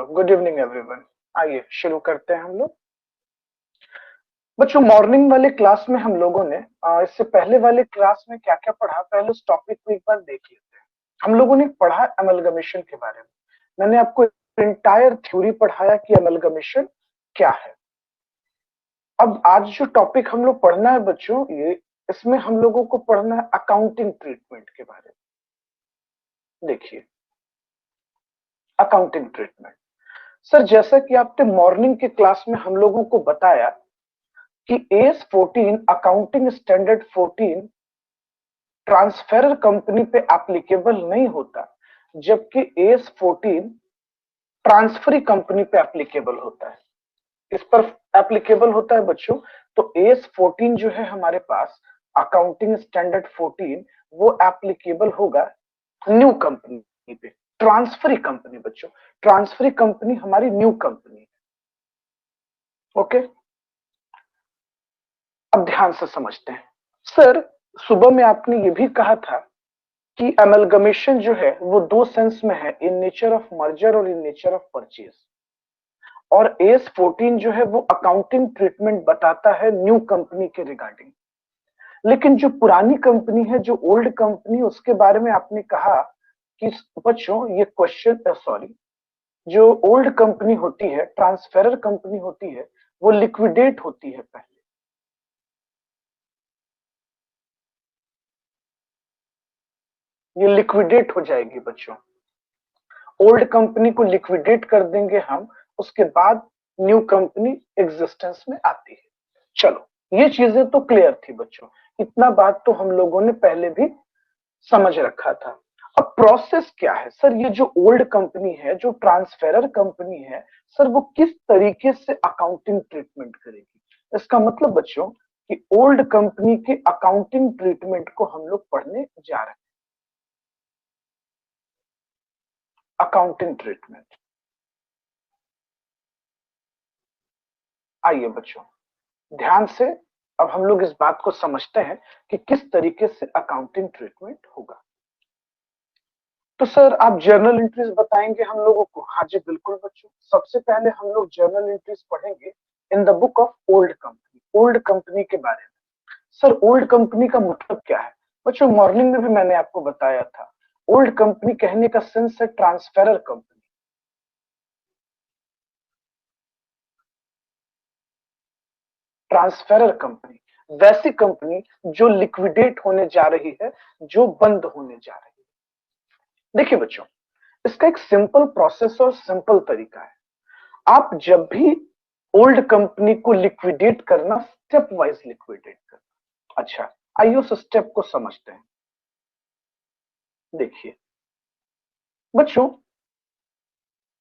Good evening everyone. आइए शुरू करते हैं हम लोग। बच्चों, मॉर्निंग वाले क्लास में हम लोगों ने इससे पहले वाले क्लास में क्या क्या पढ़ा, पहले उस टॉपिक को एक बार देख लेते हैं। हम लोगों ने पढ़ा एमलगमेशन के बारे में। मैंने आपको एंटायर थ्योरी पढ़ाया कि एमलगमेशन क्या है। अब आज जो टॉपिक हम लोग पढ़ना है बच्चों, ये इसमें हम लोगों को पढ़ना है अकाउंटिंग ट्रीटमेंट के बारे में। देखिए, अकाउंटिंग ट्रीटमेंट। सर, जैसा कि आपने मॉर्निंग के क्लास में हम लोगों को बताया कि एस 14 अकाउंटिंग स्टैंडर्ड 14 ट्रांसफेरर कंपनी पे एप्लीकेबल नहीं होता, जबकि एस 14 ट्रांसफरी कंपनी पे एप्लीकेबल होता है। इस पर एप्लीकेबल होता है बच्चों। तो एस 14 जो है हमारे पास अकाउंटिंग स्टैंडर्ड 14, वो एप्लीकेबल होगा न्यू कंपनी पे, ट्रांसफरी कंपनी। बच्चों, ट्रांसफरी कंपनी हमारी न्यू कंपनी है। ओके, अब ध्यान से समझते हैं। सर, सुबह में आपने ये भी कहा था कि एमलगमेशन जो है वो दो सेंस में है, इन नेचर ऑफ मर्जर और इन नेचर ऑफ परचेज। और एस 14 जो है वो अकाउंटिंग ट्रीटमेंट बताता है न्यू कंपनी के रिगार्डिंग। लेकिन जो पुरानी कंपनी है, जो ओल्ड कंपनी, उसके बारे में आपने कहा कि बच्चों ये क्वेश्चन सॉरी, जो ओल्ड कंपनी होती है, ट्रांसफेरर कंपनी होती है, वो लिक्विडेट होती है पहले। ये लिक्विडेट हो जाएगी बच्चों। ओल्ड कंपनी को लिक्विडेट कर देंगे हम, उसके बाद न्यू कंपनी एग्जिस्टेंस में आती है। चलो, ये चीजें तो क्लियर थी बच्चों। इतना बात तो हम लोगों ने पहले भी समझ रखा था। अब प्रोसेस क्या है सर? ये जो ओल्ड कंपनी है, जो ट्रांसफेरर कंपनी है, सर वो किस तरीके से अकाउंटिंग ट्रीटमेंट करेगी? इसका मतलब बच्चों कि ओल्ड कंपनी के अकाउंटिंग ट्रीटमेंट को हम लोग पढ़ने जा रहे हैं। Accounting treatment. आइए बच्चों, ध्यान से अब हम लोग इस बात को समझते हैं कि किस तरीके से अकाउंटिंग ट्रीटमेंट होगा। तो सर, आप जर्नल एंट्रीज बताएंगे हम लोगों को? हाँ जी बिल्कुल बच्चों। सबसे पहले हम लोग जर्नल एंट्रीज पढ़ेंगे in the book of old company, old company के बारे में। सर, ओल्ड कंपनी का मतलब क्या है? बच्चों, मॉर्निंग में भी मैंने आपको बताया था, ओल्ड कंपनी कहने का सेंस है ट्रांसफेरर कंपनी। ट्रांसफेरर कंपनी वैसी कंपनी जो लिक्विडेट होने जा रही है, जो बंद होने जा रही है। देखिए बच्चों, इसका एक सिंपल प्रोसेस और सिंपल तरीका है। आप जब भी ओल्ड कंपनी को लिक्विडेट करना, स्टेप वाइज लिक्विडेट करना। अच्छा, आइए उस स्टेप को समझते हैं। देखिए बच्चों,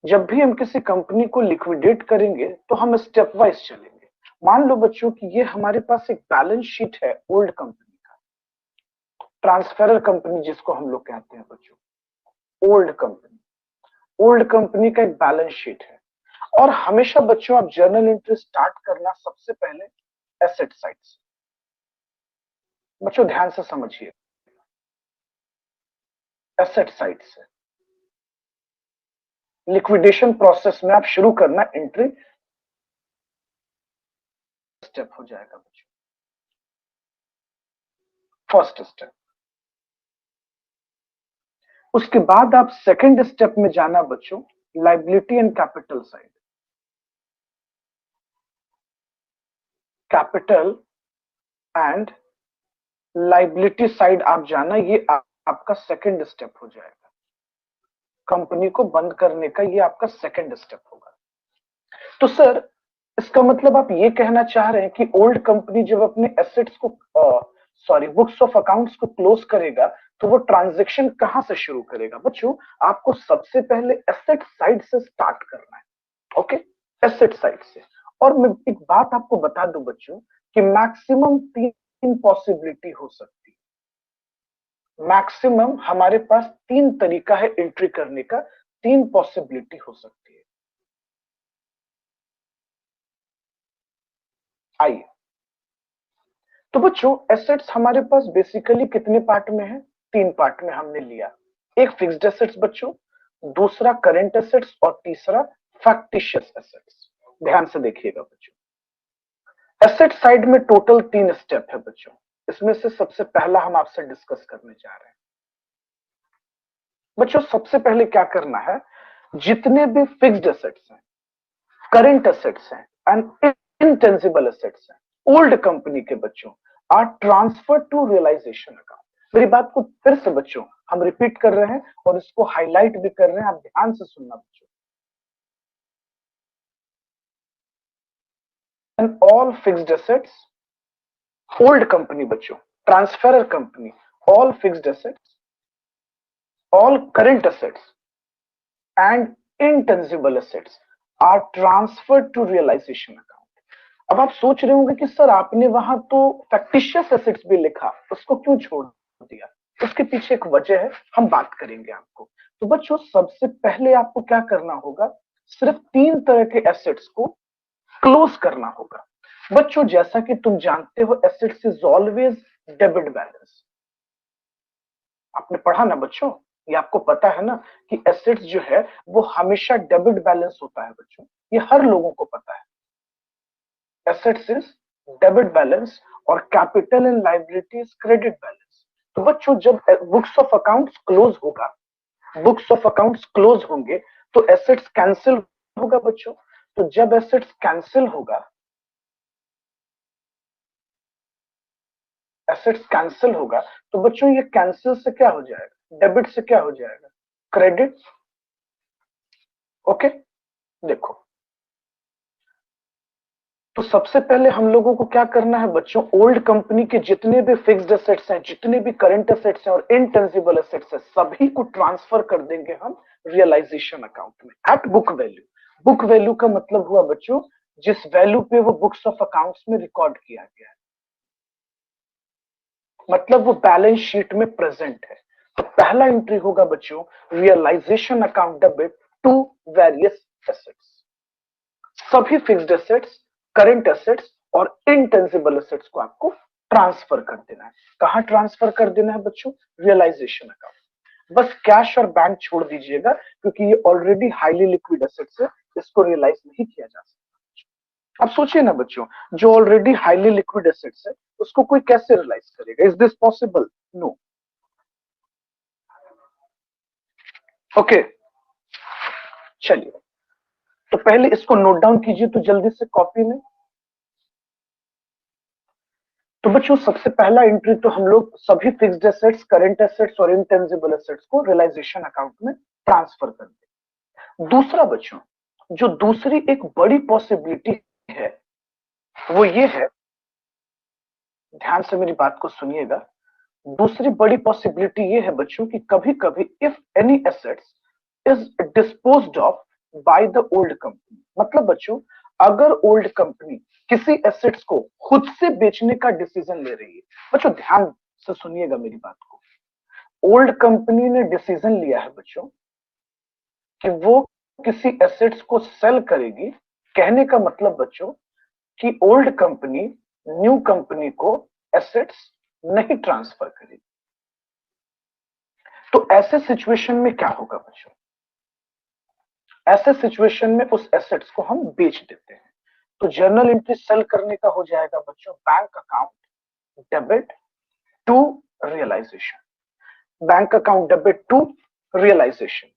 जब भी हम किसी कंपनी को लिक्विडेट करेंगे तो हम स्टेप वाइज चलेंगे। मान लो बच्चों कि ये हमारे पास एक बैलेंस शीट है ओल्ड कंपनी का, ट्रांसफेरर कंपनी जिसको हम लोग कहते हैं बच्चों, ओल्ड कंपनी। ओल्ड कंपनी का एक बैलेंस शीट है। और हमेशा बच्चों आप जर्नल एंट्री स्टार्ट करना सबसे पहले एसेट साइड से। बच्चों ध्यान से समझिए, एसेट साइड से लिक्विडेशन प्रोसेस में आप शुरू करना एंट्री स्टेप हो जाएगा बच्चों, फर्स्ट स्टेप। उसके बाद आप सेकंड स्टेप में जाना बच्चों, liability and capital side. Capital and liability side आप जाना, ये आपका सेकंड स्टेप हो जाएगा। कंपनी को बंद करने का ये आपका सेकंड स्टेप होगा। तो सर, इसका मतलब आप ये कहना चाह रहे हैं कि ओल्ड कंपनी जब अपने एसेट्स को बुक्स ऑफ अकाउंट्स को क्लोज करेगा, तो वो ट्रांजैक्शन कहां से शुरू करेगा? बच्चों, आपको सबसे पहले एसेट साइड से स्टार्ट करना है। ओके, एसेट साइड से। और मैं एक बात आपको बता दूं बच्चों कि मैक्सिमम तीन पॉसिबिलिटी हो सकती है। मैक्सिमम हमारे पास तीन तरीका है एंट्री करने का, तीन पॉसिबिलिटी हो सकती है। आइए, तो बच्चों एसेट्स हमारे पास बेसिकली कितने पार्ट में है? तीन पार्ट में हमने लिया। एक फिक्स्ड एसेट्स बच्चों, दूसरा करंट एसेट्स और तीसरा फैक्टिशियस एसेट्स। ध्यान से देखिएगा बच्चों, एसेट साइड में टोटल 3 स्टेप है बच्चों। इसमें से सबसे पहला हम आपसे डिस्कस करने जा रहे हैं बच्चों। सबसे पहले क्या करना है, जितने भी फिक्स्ड एसेट्स हैं, करंट एसेट्स हैं एंड इंटेंजिबल एसेट्स हैं ओल्ड कंपनी के बच्चों, are transfer to realisation account. मेरी बात को फिर से बच्चों हम रिपीट कर रहे हैं और इसको हाईलाइट भी कर रहे हैं, आप ध्यान से सुनना बच्चों। And all fixed assets, old company बच्चों, transferor company, all fixed assets, all current assets and intangible assets are transferred to realization account। अब आप सोच रहे होंगे कि सर आपने वहां तो फैक्टिशियस एसेट्स भी लिखा, उसको क्यों छोड़ दिया? उसके पीछे एक वजह है, हम बात करेंगे आपको। तो बच्चों सबसे पहले आपको क्या करना होगा, सिर्फ 3 तरह के एसेट्स को क्लोज करना होगा बच्चों। जैसा कि तुम जानते हो, assets is always debit balance. आपने पढ़ा ना बच्चों, ये आपको पता है ना कि एसेट्स जो है वो हमेशा डेबिट बैलेंस होता है बच्चों, ये हर लोगों को पता है। एसेट्स इज डेबिट बैलेंस और capital and liabilities credit balance. तो बच्चों जब बुक्स ऑफ अकाउंट्स क्लोज होगा, बुक्स ऑफ अकाउंट्स क्लोज होंगे तो एसेट्स कैंसिल होगा बच्चों। तो जब एसेट्स कैंसिल होगा, एसेट्स कैंसिल होगा तो बच्चों ये कैंसिल से क्या हो जाएगा, डेबिट से क्या हो जाएगा, क्रेडिट। ओके देखो, तो सबसे पहले हम लोगों को क्या करना है बच्चों, ओल्ड कंपनी के जितने भी फिक्स्ड एसेट्स हैं, जितने भी करंट एसेट्स हैं और इनटेंजिबल एसेट्स हैं, सभी को ट्रांसफर कर देंगे हम रियलाइजेशन अकाउंट में at book value. Book value का मतलब हुआ बच्चों जिस वैल्यू पे वो बुक्स ऑफ अकाउंट्स में रिकॉर्ड किया गया है, मतलब वो बैलेंस शीट में प्रेजेंट है। तो पहला एंट्री होगा बच्चों realisation account debit to various assets. सभी फिक्स्ड एसेट्स, करंट एसेट्स और इनटेंजिबल एसेट्स को आपको ट्रांसफर कर देना है। कहां ट्रांसफर कर देना है बच्चों, रियलाइजेशन अकाउंट। बस कैश और बैंक छोड़ दीजिएगा क्योंकि ये ऑलरेडी हाईली लिक्विड एसेट्स है, इसको रियलाइज नहीं किया जा सकता। अब सोचिए ना बच्चों, जो ऑलरेडी हाईली लिक्विड एसेट्स है उसको कोई कैसे रियलाइज करेगा? Is this possible? No. Okay चलिए, तो पहले इसको नोट डाउन कीजिए तो जल्दी से कॉपी में। तो बच्चों सबसे पहला एंट्री तो हम लोग सभी फिक्स्ड एसेट्स, करंट एसेट्स और इनटेंजिबल एसेट्स को रियलाइजेशन अकाउंट में ट्रांसफर कर दें। दूसरा बच्चों, जो दूसरी एक बड़ी पॉसिबिलिटी है वो ये है, ध्यान से मेरी बात को सुनिएगा। दूसरी बड़ी पॉसिबिलिटी ये है बच्चों कि कभी कभी if any assets is disposed of bye the old company, मतलब बच्चों अगर ओल्ड कंपनी किसी एसेट्स को खुद से बेचने का डिसीजन ले रही है, बच्चों ध्यान से सुनिएगा मेरी बात को। ओल्ड कंपनी ने डिसीजन लिया है बच्चों कि वो किसी एसेट्स को सेल करेगी। कहने का मतलब बच्चों कि ओल्ड कंपनी न्यू कंपनी को एसेट्स नहीं ट्रांसफर करेगी। तो ऐसे सिचुएशन में क्या होगा बच्चों, ऐसे सिचुएशन में उस एसेट्स को हम बेच देते हैं। तो जर्नल एंट्री सेल करने का हो जाएगा बच्चों bank account debit to realisation, bank account debit to realisation.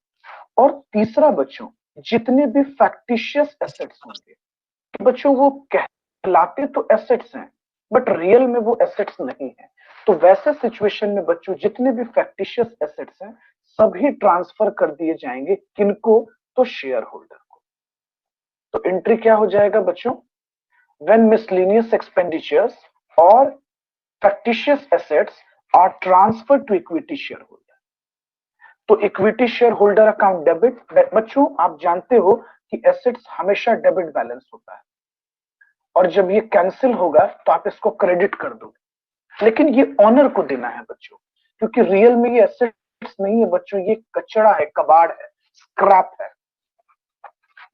और तीसरा बच्चों, जितने भी फैक्टिशियस एसेट्स होंगे बच्चों वो कहलाते तो एसेट्स हैं बट रियल में वो एसेट्स नहीं है, तो वैसे सिचुएशन में बच्चों जितने भी फैक्टिशियस एसेट्स हैं सभी ट्रांसफर कर दिए जाएंगे किनको, तो शेयर होल्डर को। तो एंट्री क्या हो जाएगा बच्चों, व्हेन मिसलेनियस एक्सपेंडिचर्स और fictitious assets are transfer to equity share holder. तो equity share holder account debit, बच्चों आप जानते हो कि एसेट्स हमेशा डेबिट बैलेंस होता है और जब ये कैंसिल होगा तो आप इसको क्रेडिट कर दो, लेकिन ये ऑनर को देना है बच्चों, क्योंकि रियल में ये एसेट्स नहीं है बच्चों, ये कचड़ा है, कबाड़ है, स्क्रैप है।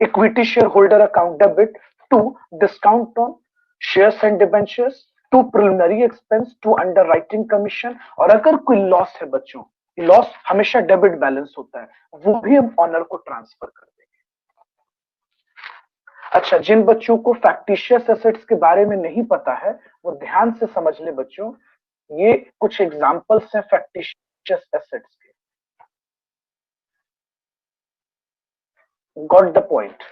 Equity share holder account debit to discount on shares and debentures, to preliminary expense, to underwriting commission. और अगर कोई लॉस है बच्चों, लॉस हमेशा डेबिट बैलेंस होता है, वो भी हम ऑनर को ट्रांसफर कर देंगे। अच्छा, जिन बच्चों को फैक्टिशियस एसेट्स के बारे में नहीं पता है वो ध्यान से समझ ले बच्चों, ये कुछ एग्जांपल्स हैं फैक्टिशियस एसेट्स के। Got the point?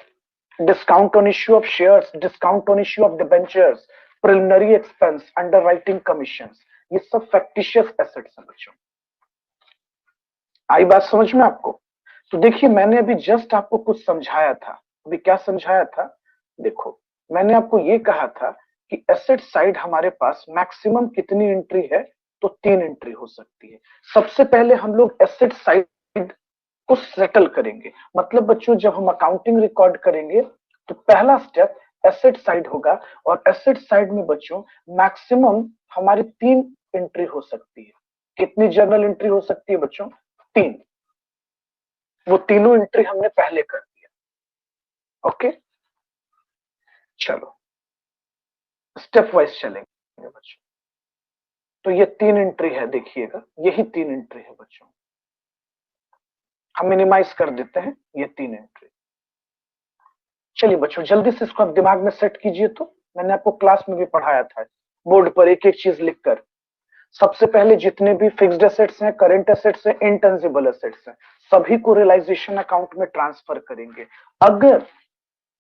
Discount on issue of shares, discount on issue of debentures, preliminary expense, underwriting commissions, ये सब फैक्टिशियस एसेट्स हैं बच्चों। आई बात समझ में आपको? तो देखिए, मैंने अभी जस्ट आपको कुछ समझाया था। अभी क्या समझाया था? देखो, मैंने आपको ये कहा था कि एसेट साइड हमारे पास मैक्सिमम कितनी एंट्री है, तो 3 एंट्री हो सकती है। सबसे पहले हम लोग एसेट साइड को सेटल करेंगे। मतलब बच्चों, जब हम अकाउंटिंग रिकॉर्ड करेंगे तो पहला स्टेप एसेट साइड होगा, और एसेट साइड में बच्चों मैक्सिमम हमारी 3 एंट्री हो सकती है। कितनी जर्नल एंट्री हो सकती है बच्चों? 3। वो तीनों एंट्री हमने पहले कर दिया। ओके, चलो स्टेप वाइज चलेंगे बच्चों। तो ये 3 एंट्री है, देखिएगा यही 3 एंट्री है बच्चों। हम मिनिमाइज कर देते हैं ये 3 एंट्री। चलिए बच्चों, जल्दी से इसको आप दिमाग में सेट कीजिए। तो मैंने आपको क्लास में भी पढ़ाया था, बोर्ड पर एक एक चीज लिखकर। सबसे पहले जितने भी फिक्स्ड एसेट्स हैं, करंट एसेट्स हैं, इंटेंजिबल एसेट्स हैं, सभी को रियलाइजेशन अकाउंट में ट्रांसफर करेंगे। अगर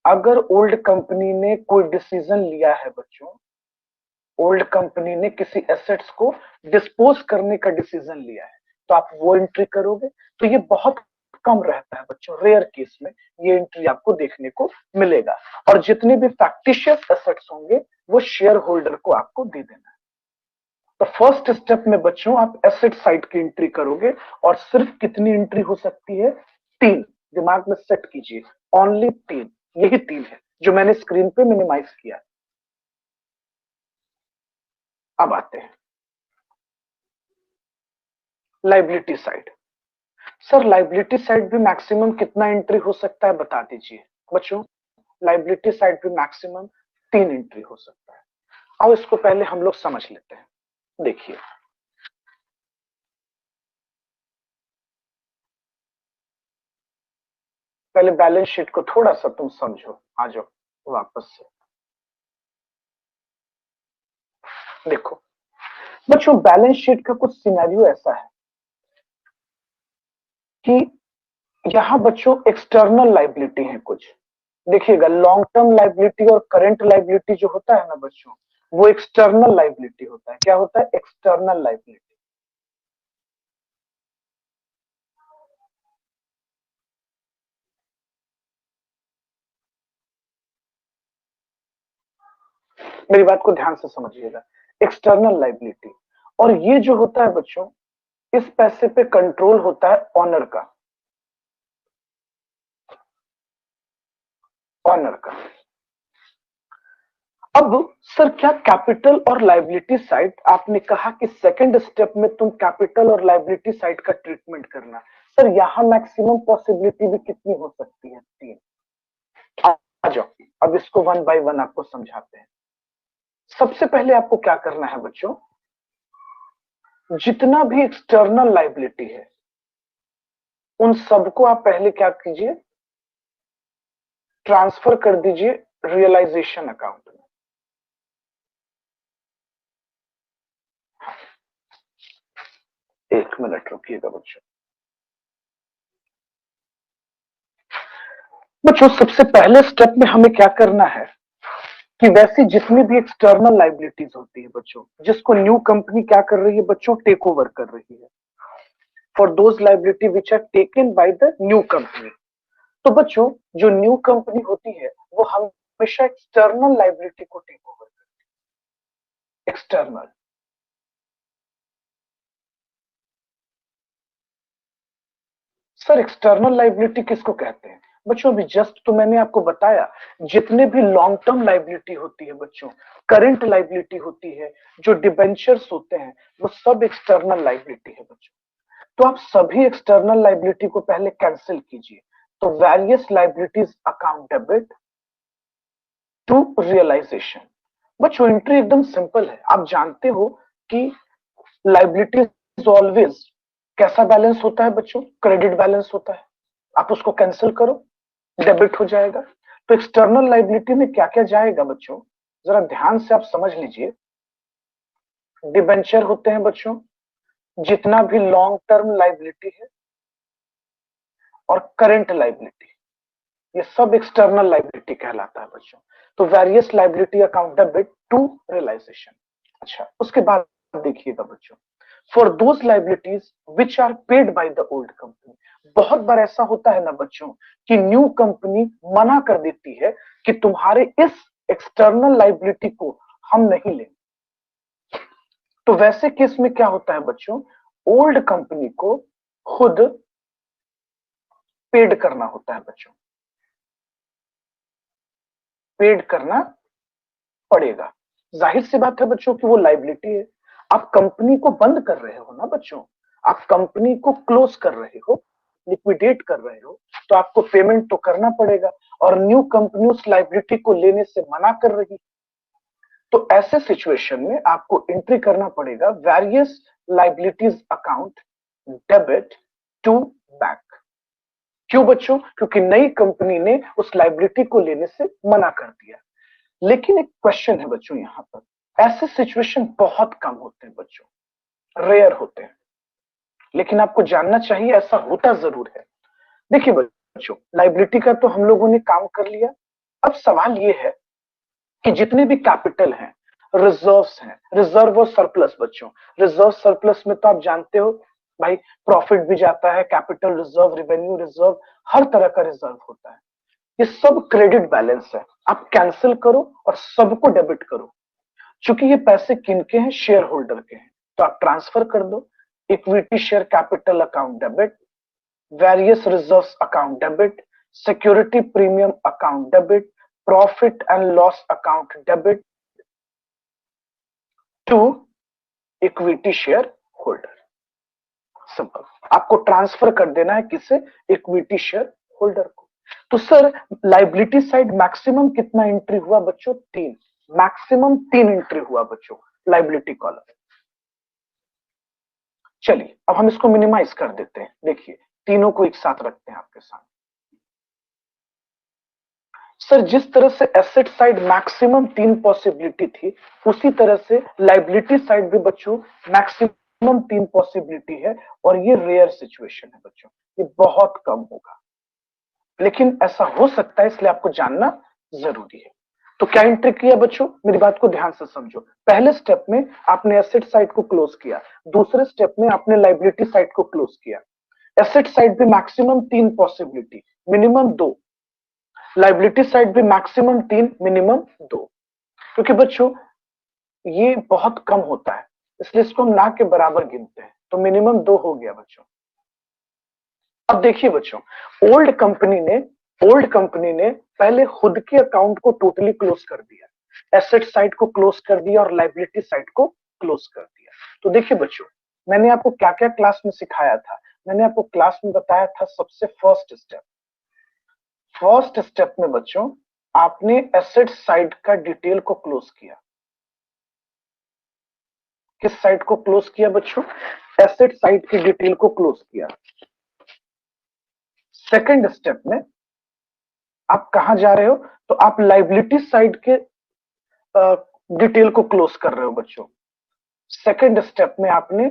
अगर ओल्ड कंपनी ने कोई डिसीजन लिया है बच्चों, ओल्ड कंपनी ने किसी एसेट्स को डिस्पोज करने का डिसीजन लिया है, तो आप वो एंट्री करोगे। तो ये बहुत कम रहता है बच्चों, रेयर केस में ये एंट्री आपको देखने को मिलेगा। और जितने भी फैक्टिशियस एसेट्स होंगे वो शेयर होल्डर को आपको दे देना है। तो फर्स्ट स्टेप में बच्चों आप एसेट साइड की एंट्री करोगे, और सिर्फ कितनी एंट्री हो सकती है? 3। दिमाग में सेट कीजिए, ओनली 3। यही 3 है जो मैंने स्क्रीन पे मिनिमाइज किया। अब आते हैं liability side. Sir, liability side भी मैक्सिमम कितना एंट्री हो सकता है, बता दीजिए बच्चों। लाइबिलिटी साइड भी मैक्सिमम 3 एंट्री हो सकता है। आओ इसको पहले हम लोग समझ लेते हैं। देखिए, पहले बैलेंस शीट को थोड़ा सा तुम समझो, आ जाओ वापस से। देखो बच्चों, बैलेंस शीट का कुछ सिनेरियो ऐसा है कि यहाँ बच्चों एक्सटर्नल लाइबिलिटी है कुछ। देखिएगा, लॉन्ग टर्म लाइबिलिटी और करंट लाइबिलिटी जो होता है ना बच्चों, वो एक्सटर्नल लाइबिलिटी होता है। क्या होता है? External liability. मेरी बात को ध्यान से समझिएगा, एक्सटर्नल लाइबिलिटी। और ये जो होता है बच्चों, इस पैसे पे कंट्रोल होता है ऑनर का। ऑनर का। अब सर, क्या कैपिटल और लाइबिलिटी साइड, आपने कहा कि सेकंड स्टेप में तुम कैपिटल और लाइबिलिटी साइड का ट्रीटमेंट करना। सर, यहां मैक्सिमम पॉसिबिलिटी भी कितनी हो सकती है? 3। आ जाओ, अब इसको वन बाय वन आपको समझाते हैं। सबसे पहले आपको क्या करना है बच्चों, जितना भी एक्सटर्नल लाइबिलिटी है उन सबको आप पहले क्या कीजिए, ट्रांसफर कर दीजिए रियलाइजेशन अकाउंट में। एक मिनट रुकिएगा बच्चों। बच्चों, सबसे पहले स्टेप में हमें क्या करना है कि वैसी जितनी भी एक्सटर्नल लाइबिलिटीज होती है बच्चों, जिसको न्यू कंपनी क्या कर रही है बच्चों, टेक ओवर कर रही है, for those liability which are taken by the new company. तो बच्चों, जो न्यू कंपनी होती है वो हमेशा एक्सटर्नल लाइबिलिटी को टेक ओवर करती है। एक्सटर्नल। सर, एक्सटर्नल लाइबिलिटी किसको कहते हैं बच्चों? अभी जस्ट तो मैंने आपको बताया, जितने भी लॉन्ग टर्म लाइबिलिटी होती है बच्चों, करंट लाइबिलिटी होती है, जो डिबेंचर्स होते हैं, वो सब एक्सटर्नल लाइबिलिटी है बच्चों। तो आप सभी एक्सटर्नल लाइबिलिटी को पहले कैंसिल कीजिए। तो various liabilities account debit to realisation. बच्चों, एंट्री एकदम सिंपल है। आप जानते हो कि लाइबिलिटीज ऑलवेज कैसा बैलेंस होता है बच्चों? क्रेडिट बैलेंस होता है। आप उसको कैंसिल करो, डेबिट हो जाएगा। तो एक्सटर्नल लाइबिलिटी में क्या क्या जाएगा बच्चों, जरा ध्यान से आप समझ लीजिए। डिबेंचर होते हैं बच्चों, जितना भी लॉन्ग टर्म लाइबिलिटी है और करंट लाइबिलिटी, ये सब एक्सटर्नल लाइबिलिटी कहलाता है बच्चों। तो various liability account debit to realisation. अच्छा, उसके बाद देखिएगा बच्चों, for those liabilities which are paid by the old company. बहुत बार ऐसा होता है ना बच्चों कि न्यू कंपनी मना कर देती है कि तुम्हारे इस एक्सटर्नल लाइबिलिटी को हम नहीं लेंगे। तो वैसे केस में क्या होता है बच्चों, ओल्ड कंपनी को खुद पेड करना होता है बच्चों, पेड करना पड़ेगा। जाहिर सी बात है बच्चों कि वो लाइबिलिटी है, आप कंपनी को बंद कर रहे हो ना बच्चों, आप कंपनी को क्लोज कर रहे हो, लिक्विडेट कर रहे हो, तो आपको पेमेंट तो करना पड़ेगा। और न्यू कंपनी उस लाइबिलिटी को लेने से मना कर रही, तो ऐसे सिचुएशन में आपको एंट्री करना पड़ेगा various liabilities account debit to bank. क्यों बच्चों, क्योंकि नई कंपनी ने उस लाइबिलिटी को लेने से मना कर दिया। लेकिन एक क्वेश्चन है बच्चों यहां पर, ऐसे सिचुएशन बहुत कम होते हैं बच्चों, रेयर होते हैं, लेकिन आपको जानना चाहिए ऐसा होता जरूर है। देखिए बच्चों, लाइबिलिटी का तो हम लोगों ने काम कर लिया। अब सवाल ये है कि जितने भी कैपिटल हैं, रिजर्व्स हैं, रिजर्व और सरप्लस बच्चों, रिजर्व सरप्लस में तो आप जानते हो भाई, प्रॉफिट भी जाता है, कैपिटल रिजर्व, रेवेन्यू रिजर्व, हर तरह का रिजर्व होता है। ये सब क्रेडिट बैलेंस है, आप कैंसिल करो और सबको डेबिट करो। चूंकि ये पैसे किनके हैं, शेयर होल्डर के हैं, तो आप ट्रांसफर कर दो। Equity share capital account debit, various reserves account debit, security premium account debit, profit and loss account debit to equity share holder. Simple, आपको ट्रांसफर कर देना है किसे, इक्विटी शेयर होल्डर को। तो सर लाइबिलिटी साइड मैक्सिमम कितना entry हुआ बच्चों, 3, मैक्सिमम 3 एंट्री हुआ बच्चों लाइबिलिटी कॉलम। चलिए अब हम इसको मिनिमाइज कर देते हैं, देखिए तीनों को एक साथ रखते हैं आपके सामने। सर जिस तरह से एसेट साइड मैक्सिमम 3 पॉसिबिलिटी थी, उसी तरह से लाइबिलिटी साइड भी बच्चों मैक्सिमम 3 पॉसिबिलिटी है, और ये रेयर सिचुएशन है बच्चों, ये बहुत कम होगा, लेकिन ऐसा हो सकता है, इसलिए आपको जानना जरूरी है। तो क्या एंट्री किया बच्चों, मेरी बात को ध्यान से समझो। पहले स्टेप में आपने एसेट साइड को क्लोज किया, दूसरे स्टेप में आपने लाइबिलिटी साइड को क्लोज किया। एसेट साइड पे maximum 3 possibility, minimum 2, liability side पे मैक्सिमम 3, मिनिमम 2। क्योंकि बच्चों ये बहुत कम होता है, इसलिए इसको हम ना के बराबर गिनते हैं, तो मिनिमम 2 हो गया बच्चों। अब देखिए बच्चों, ओल्ड कंपनी ने पहले खुद के अकाउंट को टोटली क्लोज कर दिया, एसेट साइड को क्लोज कर दिया और लाइबिलिटी साइड को क्लोज कर दिया। तो देखिए बच्चों, मैंने आपको क्या क्या क्लास में सिखाया था, मैंने आपको क्लास में बताया था सबसे फर्स्ट स्टेप में बच्चों आपने एसेट साइड का डिटेल को क्लोज किया। किस साइड को क्लोज किया बच्चों, एसेट साइड की डिटेल को क्लोज किया। सेकंड स्टेप में आप कहां जा रहे हो, तो आप लाइबिलिटी साइड के डिटेल को क्लोज कर रहे हो बच्चों। सेकंड स्टेप में आपने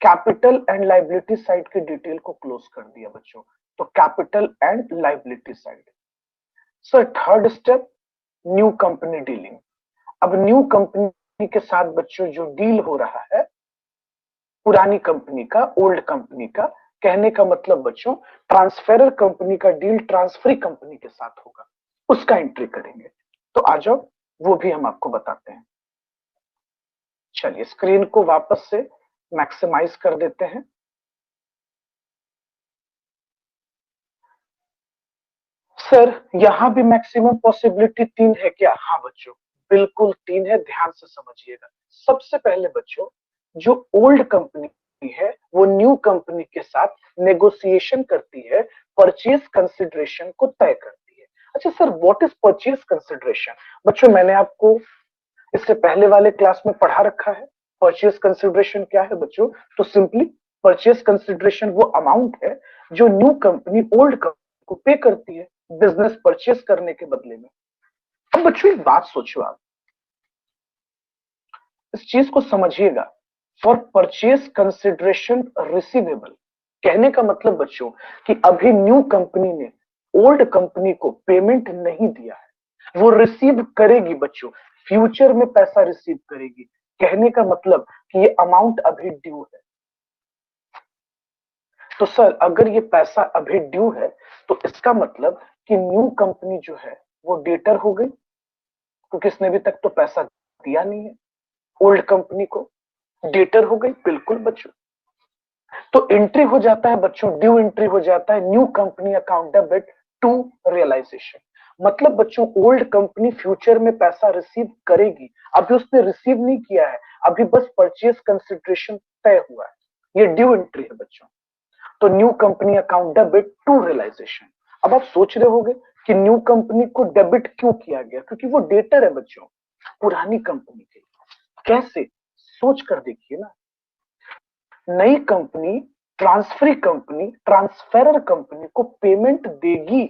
कैपिटल एंड लाइबिलिटी साइड के डिटेल को क्लोज कर दिया बच्चों, तो capital and liability side. Sir third step, new company dealing. अब न्यू कंपनी के साथ बच्चों जो डील हो रहा है, पुरानी कंपनी का, ओल्ड कंपनी का, कहने का मतलब बच्चों ट्रांसफेरर कंपनी का डील ट्रांसफरी कंपनी के साथ होगा, उसका एंट्री करेंगे। तो आ जाओ, वो भी हम आपको बताते हैं। चलिए स्क्रीन को वापस से मैक्सिमाइज कर देते हैं। सर यहां भी मैक्सिमम पॉसिबिलिटी 3 है क्या, हाँ बच्चों बिल्कुल 3 है, ध्यान से समझिएगा। सबसे पहले बच्चों, जो ओल्ड कंपनी है वो न्यू कंपनी के साथ नेगोशिएशन करती है, परचेज कंसिडरेशन को तय करती है। अच्छा sir what is purchase consideration, बच्चों मैंने आपको इससे पहले वाले क्लास में पढ़ा रखा है। परचेज कंसिडरेशन क्या है बच्चों, तो सिंपली परचेज कंसिडरेशन वो अमाउंट है जो न्यू कंपनी ओल्ड कंपनी को पे करती है, बिजनेस परचेस करने के बदले में। अब बच्चों एक बात सोचो, आप इस चीज को समझिएगा। फॉर परचेस कंसिडरेशन रिसीवेबल, कहने का मतलब बच्चों कि अभी न्यू कंपनी ने ओल्ड कंपनी को पेमेंट नहीं दिया है, वो रिसीव करेगी बच्चों, फ्यूचर में पैसा रिसीव करेगी। कहने का मतलब कि ये अमाउंट अभी ड्यू है। तो सर अगर ये पैसा अभी ड्यू है तो इसका मतलब कि न्यू कंपनी जो है वो डेटर हो गई, क्योंकि इसने अभी तक तो पैसा दिया नहीं है। ओल्ड कंपनी को डेटर हो गई, बिल्कुल बच्चों। तो एंट्री हो जाता है बच्चों, ड्यू एंट्री हो जाता है new company account debit to realisation. मतलब बच्चों ओल्ड कंपनी फ्यूचर में पैसा रिसीव करेगी, अभी उसने रिसीव नहीं किया है, अभी बस परचेज कंसिडरेशन तय हुआ है, ये ड्यू एंट्री है बच्चों। तो new company account debit to realisation. अब आप सोच रहे होंगे कि न्यू कंपनी को डेबिट क्यों किया गया, क्योंकि वो डेटर है बच्चों पुरानी कंपनी के। कैसे, सोच कर देखिए ना। नई company, transferee company, transferor company को पेमेंट देगी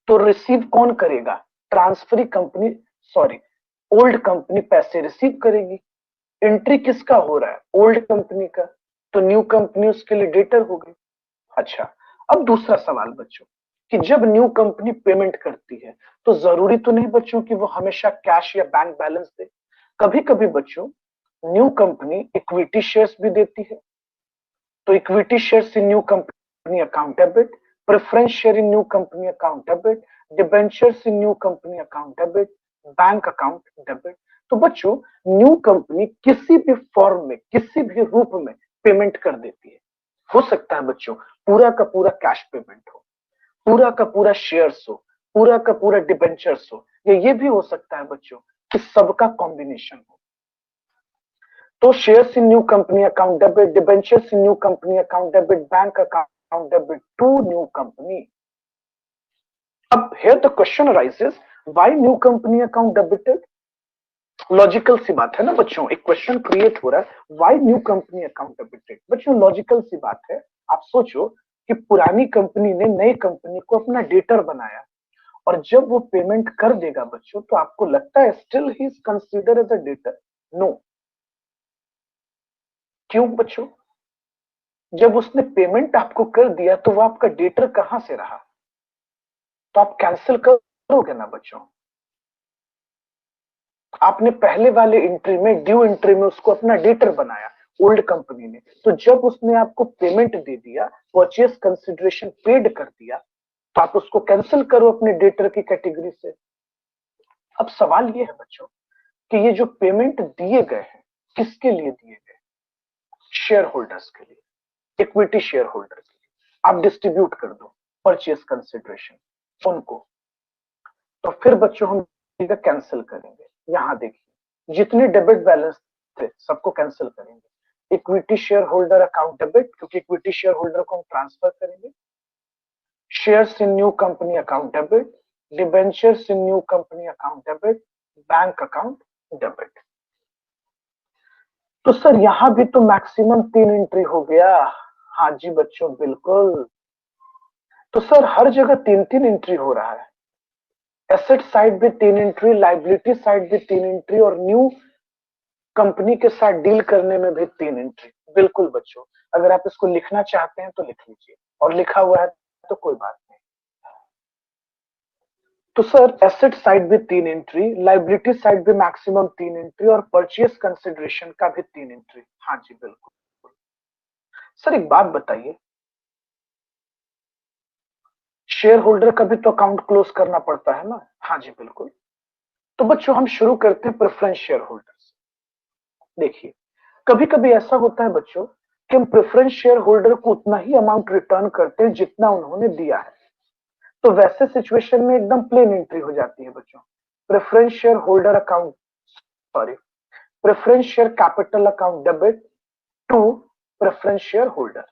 तो रिसीव कौन करेगा? Transferee company, sorry, old company पैसे रिसीव करेगी। एंट्री किसका हो रहा है? ओल्ड कंपनी का। तो न्यू कंपनी उसके लिए डेटर हो गई। अच्छा, अब दूसरा सवाल बच्चों कि जब न्यू कंपनी पेमेंट करती है तो जरूरी तो नहीं बच्चों कि वो हमेशा कैश या बैंक बैलेंस दे। कभी कभी बच्चों न्यू कंपनी इक्विटी शेयर्स भी देती है। तो equity shares in new company account debit, preference share in new company account debit, debentures in new company account debit, bank account debit. तो बच्चों न्यू कंपनी किसी भी फॉर्म में, किसी भी रूप में पेमेंट कर देती है। हो सकता है बच्चों पूरा का पूरा कैश पेमेंट हो, पूरा का पूरा शेयर्स हो, पूरा का पूरा डिबेंचर्स हो, या ये भी हो सकता है बच्चों कि सबका कॉम्बिनेशन हो। तो shares in new company account debit, debentures in new company account debit, bank account debit to new company. अब here the question arises, why new company account debited? Logical सी बात है ना बच्चों, एक क्वेश्चन क्रिएट हो रहा है, why new company account debited? बच्चों लॉजिकल सी बात है। आप सोचो कि पुरानी कंपनी ने नई कंपनी को अपना डेटर बनाया, और जब वो पेमेंट कर देगा बच्चों तो आपको लगता है still he is consider as a debtor? No. क्यों बच्चों? जब उसने पेमेंट आपको कर दिया तो वो आपका डेटर कहां से रहा? तो आप कैंसिल करोगे ना बच्चों। आपने पहले वाले एंट्री में, ड्यू एंट्री में उसको अपना डेटर बनाया ओल्ड कंपनी ने, तो जब उसने आपको पेमेंट दे दिया, परचेस कंसिडरेशन पेड कर दिया, तो आप उसको कैंसिल करो अपने डेटर की कैटेगरी से। अब सवाल ये है बच्चों कि ये जो पेमेंट दिए गए हैं किसके लिए दिए गए? शेयर होल्डर्स के लिए, इक्विटी शेयर होल्डर के लिए। आप डिस्ट्रीब्यूट कर दो परचेस कंसिडरेशन उनको। तो फिर बच्चों हम कैंसिल करेंगे। यहां देखिए जितने डेबिट बैलेंस थे सबको कैंसिल करेंगे। Equity share holder account debit, क्योंकि इक्विटी शेयर होल्डर को हम ट्रांसफर करेंगे। Shares in new company account debit, debentures in new company account debit, bank account debit. तो सर यहां भी तो मैक्सिमम 3 एंट्री हो गया। हाँ जी बच्चों बिल्कुल। तो सर हर जगह 3 3 एंट्री हो रहा है। एसेट साइड भी 3 एंट्री, लाइबिलिटी साइड भी 3 एंट्री, और न्यू कंपनी के साथ डील करने में भी 3 एंट्री। बिल्कुल बच्चों, अगर आप इसको लिखना चाहते हैं तो लिख लीजिए, और लिखा हुआ है तो कोई बात नहीं। तो सर एसेट साइड भी 3 एंट्री, लाइबिलिटी साइड भी मैक्सिमम 3 एंट्री, और परचेस कंसिडरेशन का भी 3 एंट्री। हाँ जी बिल्कुल। सर एक बात बताइए, शेयर होल्डर का भी तो अकाउंट क्लोज करना पड़ता है ना? हाँ जी बिल्कुल। तो बच्चों हम शुरू करते हैं प्रेफरेंस शेयर होल्डर से। देखिए कभी कभी ऐसा होता है बच्चों कि हम प्रेफरेंस शेयर होल्डर को उतना ही अमाउंट रिटर्न करते हैं जितना उन्होंने दिया है। तो वैसे सिचुएशन में एकदम प्लेन एंट्री हो जाती है बच्चों। Preference share holder account, sorry, preference share capital account debit to preference share holder,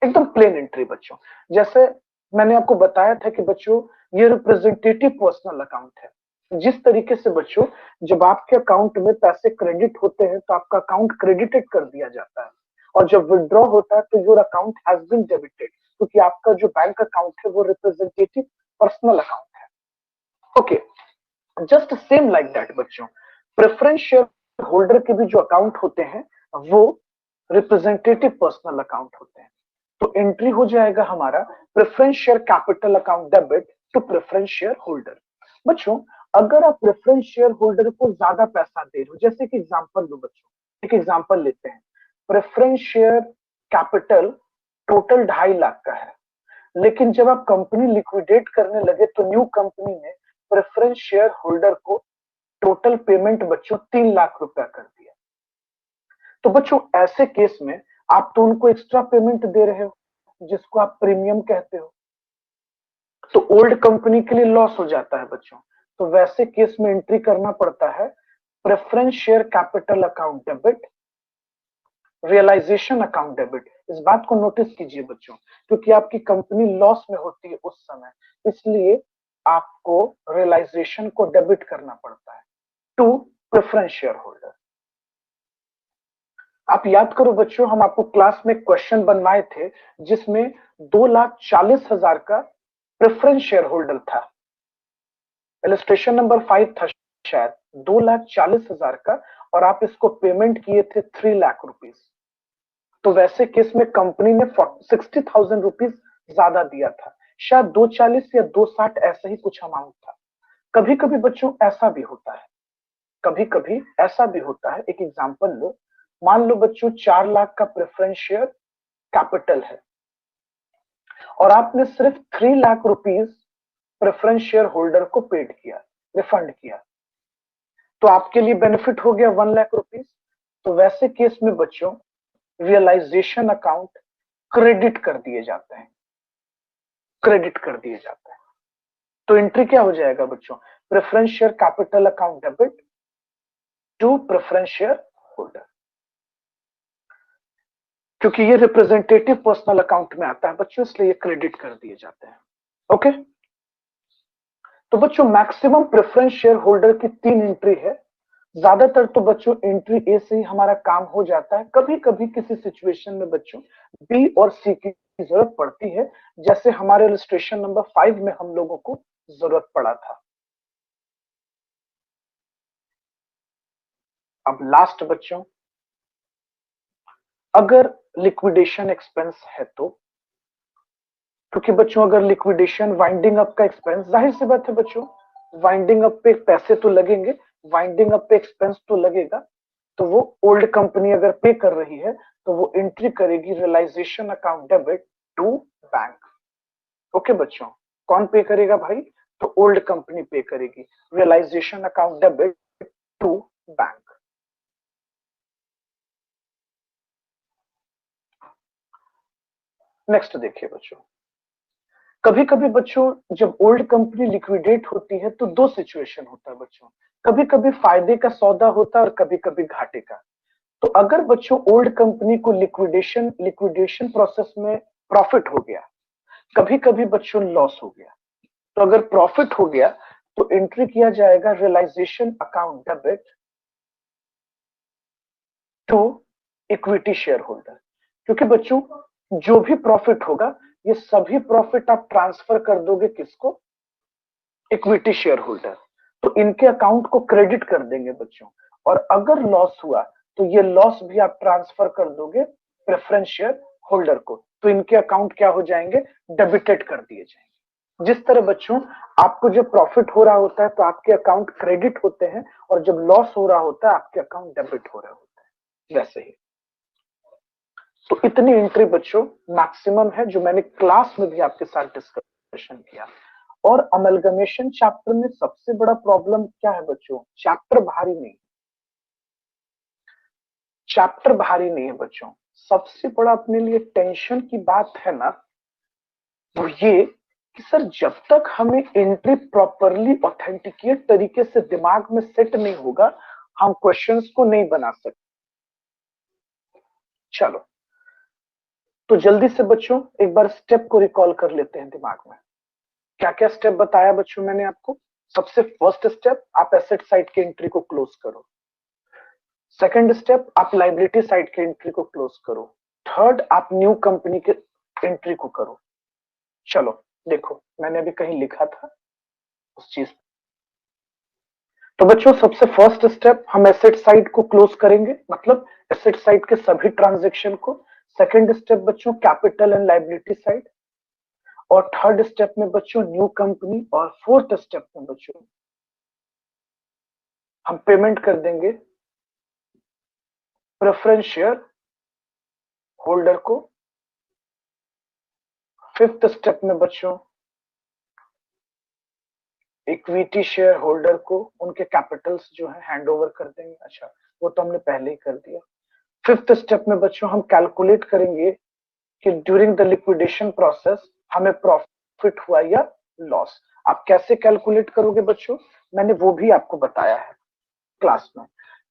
एकदम प्लेन एंट्री बच्चों। जैसे मैंने आपको बताया था कि बच्चों ये रिप्रेजेंटेटिव पर्सनल अकाउंट है। जिस तरीके से बच्चों जब आपके अकाउंट में पैसे क्रेडिट होते हैं तो आपका अकाउंट क्रेडिटेड कर दिया जाता है, और जब विड्रॉ होता है तो your account has been debited, क्योंकि आपका जो बैंक अकाउंट है वो रिप्रेजेंटेटिव पर्सनल अकाउंट है। Okay, just same like that बच्चों, प्रेफरेंस शेयर होल्डर के भी जो अकाउंट होते हैं वो रिप्रेजेंटेटिव पर्सनल अकाउंट होते हैं। तो एंट्री हो जाएगा हमारा preference share capital account debit to preference share holder. बच्चों, अगर आप प्रेफरेंस शेयर होल्डर को ज्यादा पैसा दे रहे हो, जैसे कि एग्जांपल दो बच्चों, एक एग्जांपल लेते हैं, preference share capital total 2.5 lakh का है, लेकिन जब आप कंपनी लिक्विडेट करने लगे तो न्यू कंपनी ने प्रेफरेंस शेयर होल्डर को टोटल पेमेंट बच्चों 3 लाख रुपया कर दिया। तो बच्चों ऐसे केस में आप तो उनको एक्स्ट्रा पेमेंट दे रहे हो जिसको आप प्रीमियम कहते हो, तो ओल्ड कंपनी के लिए लॉस हो जाता है बच्चों। तो वैसे केस में एंट्री करना पड़ता है preference share capital account debit, realisation account debit. इस बात को नोटिस कीजिए बच्चों, क्योंकि आपकी कंपनी लॉस में होती है उस समय, इसलिए आपको रियलाइजेशन को डेबिट करना पड़ता है टू प्रेफरेंस शेयर होल्डर। आप याद करो बच्चों, हम आपको क्लास में क्वेश्चन बनवाए थे जिसमें 2,40,000 का प्रेफरेंस शेयर होल्डर था, इलस्ट्रेशन नंबर 5 था शायद, 2,40,000 का, और आप इसको पेमेंट किए थे 3 लाख रुपीज। तो वैसे केस में कंपनी ने 60,000 रुपीज ज्यादा दिया था, शायद 240 या 260 ऐसा ही कुछ अमाउंट था। कभी कभी बच्चों ऐसा भी होता है, कभी कभी ऐसा भी होता है। एक एग्जांपल लो, मान लो बच्चों 4 लाख का प्रेफरेंस शेयर कैपिटल है और आपने सिर्फ 3 lakh rupees preference share holder को पेड किया, रिफंड किया, तो आपके लिए बेनिफिट हो गया 1 लाख रुपीज। तो वैसे केस में बच्चों रियलाइजेशन अकाउंट क्रेडिट कर दिए जाते हैं, क्रेडिट कर दिए जाते हैं। तो एंट्री क्या हो जाएगा बच्चों, preference share capital account debit to preference share holder, क्योंकि ये रिप्रेजेंटेटिव पर्सनल अकाउंट में आता है बच्चों, इसलिए ये क्रेडिट कर दिए जाते हैं। ओके, तो बच्चों मैक्सिमम प्रेफरेंस शेयर होल्डर की 3 एंट्री है। ज्यादातर तो बच्चों एंट्री ए से ही हमारा काम हो जाता है, कभी कभी किसी सिचुएशन में बच्चों बी और सी की जरूरत पड़ती है, जैसे हमारे इलस्ट्रेशन नंबर 5 में हम लोगों को जरूरत पड़ा था। अब लास्ट बच्चों, अगर लिक्विडेशन एक्सपेंस है तो, क्योंकि बच्चों अगर लिक्विडेशन वाइंडिंग अप का एक्सपेंस, जाहिर सी बात है बच्चों, वाइंडिंग अप पे पैसे तो लगेंगे, वाइंडिंग अप पे एक्सपेंस तो लगेगा, तो वो ओल्ड कंपनी अगर पे कर रही है तो वो एंट्री करेगी realisation account debit to bank. Okay बच्चों, कौन पे करेगा भाई, तो ओल्ड कंपनी पे करेगी, realisation account debit to bank. Next देखिए बच्चों, कभी कभी बच्चों जब ओल्ड कंपनी लिक्विडेट होती है तो 2 सिचुएशन होता है बच्चों, कभी कभी फायदे का सौदा होता है और कभी कभी घाटे का। तो अगर बच्चों ओल्ड कंपनी को लिक्विडेशन प्रोसेस में प्रॉफिट हो गया, कभी कभी बच्चों लॉस हो गया, तो अगर प्रॉफिट हो गया तो एंट्री किया जाएगा realisation account debit to equity share holder, क्योंकि बच्चों जो भी प्रॉफिट होगा ये सभी प्रॉफिट आप ट्रांसफर कर दोगे किसको, इक्विटी शेयर होल्डर, तो इनके अकाउंट को क्रेडिट कर देंगे बच्चों। और अगर लॉस हुआ तो ये लॉस भी आप ट्रांसफर कर दोगे प्रेफरेंस शेयर होल्डर को, तो इनके अकाउंट क्या हो जाएंगे, डेबिटेड कर दिए जाएंगे। जिस तरह बच्चों आपको जब प्रॉफिट हो रहा होता है तो आपके अकाउंट क्रेडिट होते हैं, और जब लॉस हो रहा होता है आपके अकाउंट डेबिट हो रहे होते हैं, वैसे ही। तो इतनी एंट्री बच्चों मैक्सिमम है जो मैंने क्लास में भी आपके साथ डिस्कशन किया। और अमलगमेशन चैप्टर में सबसे बड़ा प्रॉब्लम क्या है बच्चों, चैप्टर भारी नहीं, चैप्टर भारी नहीं है बच्चों, सबसे बड़ा अपने लिए टेंशन की बात है ना वो ये कि सर जब तक हमें एंट्री प्रॉपरली ऑथेंटिकेट तरीके से दिमाग में सेट नहीं होगा हम क्वेश्चंस को नहीं बना सकते। चलो तो जल्दी से बच्चों एक बार स्टेप को रिकॉल कर लेते हैं दिमाग में। क्या क्या स्टेप बताया बच्चों मैंने आपको, सबसे फर्स्ट स्टेप आप एसेट साइड की एंट्री को क्लोज करो, सेकंड स्टेप आप लायबिलिटी साइड की एंट्री को क्लोज करो, थर्ड आप न्यू कंपनी के एंट्री को करो। चलो देखो, मैंने अभी कहीं लिखा था उस चीज। तो बच्चों सबसे फर्स्ट स्टेप हम एसेट साइड को क्लोज करेंगे, मतलब एसेट साइड के सभी ट्रांजैक्शन को। सेकंड स्टेप बच्चों कैपिटल एंड लायबिलिटी साइड, और थर्ड स्टेप में बच्चों न्यू कंपनी, और फोर्थ स्टेप में बच्चों हम पेमेंट कर देंगे प्रेफरेंस शेयर होल्डर को। फिफ्थ स्टेप में बच्चों इक्विटी शेयर होल्डर को उनके कैपिटल्स जो है हैंड ओवर कर देंगे। अच्छा, वो तो हमने पहले ही कर दिया। फिफ्थ स्टेप में बच्चों हम कैलकुलेट करेंगे कि ड्यूरिंग द लिक्विडेशन प्रोसेस हमें प्रॉफिट हुआ या लॉस। आप कैसे कैलकुलेट करोगे बच्चों, मैंने वो भी आपको बताया है क्लास में।